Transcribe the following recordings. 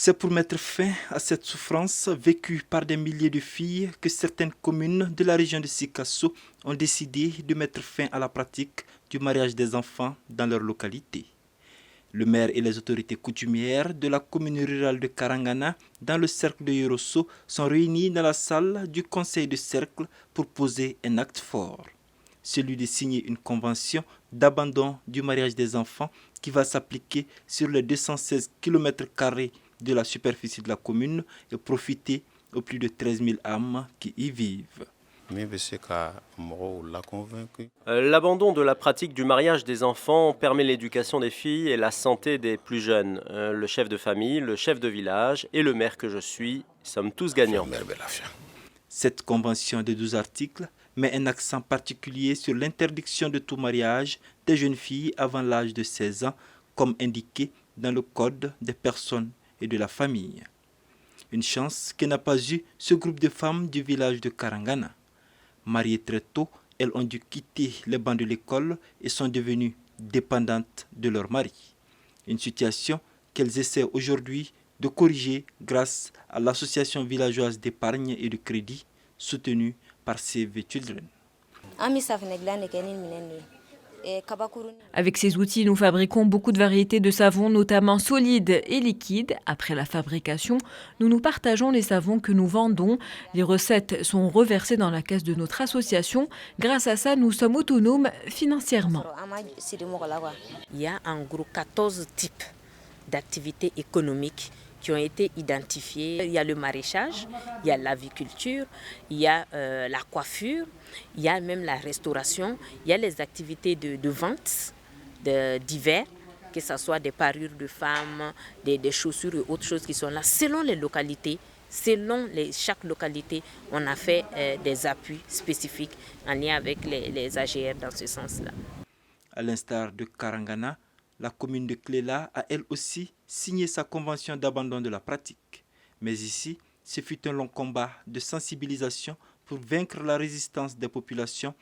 C'est pour mettre fin à cette souffrance vécue par des milliers de filles que certaines communes de la région de Sikasso ont décidé de mettre fin à la pratique du mariage des enfants dans leur localité. Le maire et les autorités coutumières de la commune rurale de Karangana, dans le cercle de Yorosso, sont réunis dans la salle du conseil de cercle pour poser un acte fort. Celui de signer une convention d'abandon du mariage des enfants qui va s'appliquer sur les 216 km² de la superficie de la commune et profiter aux plus de 13 000 âmes qui y vivent. L'abandon de la pratique du mariage des enfants permet l'éducation des filles et la santé des plus jeunes. Le chef de famille, le chef de village et le maire que je suis sommes tous gagnants. Cette convention de 12 articles met un accent particulier sur l'interdiction de tout mariage des jeunes filles avant l'âge de 16 ans, comme indiqué dans le Code des personnes et de la famille. Une chance que n'a pas eu ce groupe de femmes du village de Karangana. Mariées très tôt, elles ont dû quitter les bancs de l'école et sont devenues dépendantes de leur mari. Une situation qu'elles essaient aujourd'hui de corriger grâce à l'association villageoise d'épargne et de crédit soutenue par Save Children. Avec ces outils, nous fabriquons beaucoup de variétés de savons, notamment solides et liquides. Après la fabrication, nous partageons les savons que nous vendons. Les recettes sont reversées dans la caisse de notre association. Grâce à ça, nous sommes autonomes financièrement. Il y a en gros 14 types d'activités économiques qui ont été identifiés. Il y a le maraîchage, il y a l'aviculture, il y a la coiffure, il y a même la restauration, il y a les activités de vente d'hiver, que ce soit des parures de femmes, des chaussures et autres choses qui sont là. Selon les localités, chaque localité, on a fait des appuis spécifiques en lien avec les AGR dans ce sens-là. À l'instar de Karangana, la commune de Cléla a elle aussi signé sa convention d'abandon de la pratique. Mais ici, ce fut un long combat de sensibilisation pour vaincre la résistance des populations.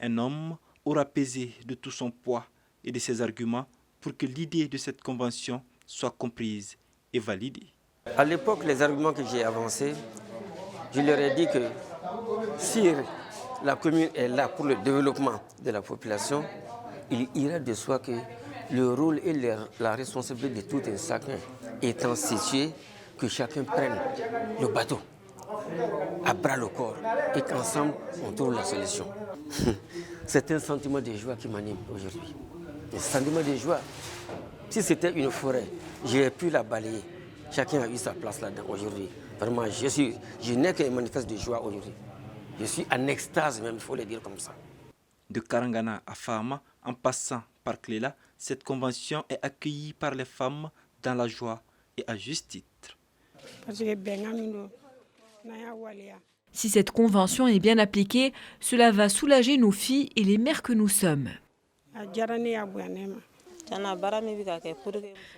Un homme aura pesé de tout son poids et de ses arguments pour que l'idée de cette convention soit comprise et validée. À l'époque, les arguments que j'ai avancés, je leur ai dit que si la commune est là pour le développement de la population, il ira de soi que le rôle et la responsabilité de tout un chacun étant situé, que chacun prenne le bateau à bras le corps et qu'ensemble on trouve la solution. C'est un sentiment de joie qui m'anime aujourd'hui. Un sentiment de joie. Si c'était une forêt, j'aurais pu la balayer. Chacun a eu sa place là-dedans aujourd'hui. Vraiment, je n'ai qu'un manifeste de joie aujourd'hui. Je suis en extase même, il faut le dire comme ça. De Karangana à Fama, en passant par Cléla, cette convention est accueillie par les femmes dans la joie et à juste titre. Si cette convention est bien appliquée, cela va soulager nos filles et les mères que nous sommes.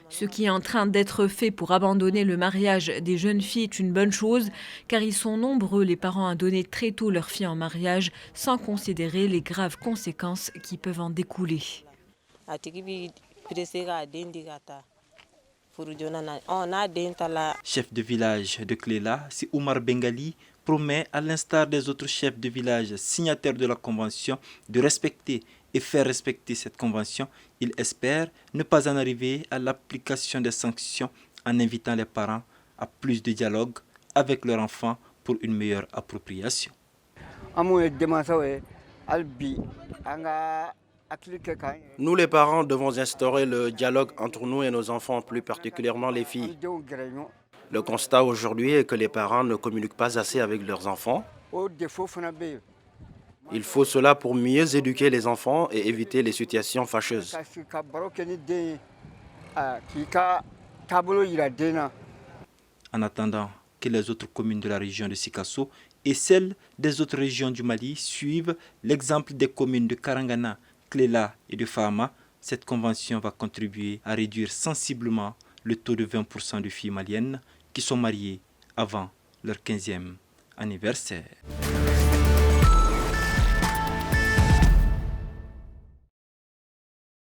Ce qui est en train d'être fait pour abandonner le mariage des jeunes filles est une bonne chose, car ils sont nombreux les parents à donner très tôt leurs filles en mariage sans considérer les graves conséquences qui peuvent en découler. Chef de village de Cléla, c'est Oumar Bengali, promet, à l'instar des autres chefs de village signataires de la convention, de respecter et faire respecter cette convention. Il espère ne pas en arriver à l'application des sanctions en invitant les parents à plus de dialogue avec leurs enfants pour une meilleure appropriation. Nous les parents devons instaurer le dialogue entre nous et nos enfants, plus particulièrement les filles. Le constat aujourd'hui est que les parents ne communiquent pas assez avec leurs enfants. Il faut cela pour mieux éduquer les enfants et éviter les situations fâcheuses. En attendant que les autres communes de la région de Sikasso et celles des autres régions du Mali suivent l'exemple des communes de Karangana, Cléla et de Fama, cette convention va contribuer à réduire sensiblement le taux de 20% de filles maliennes qui sont mariées avant leur 15e anniversaire.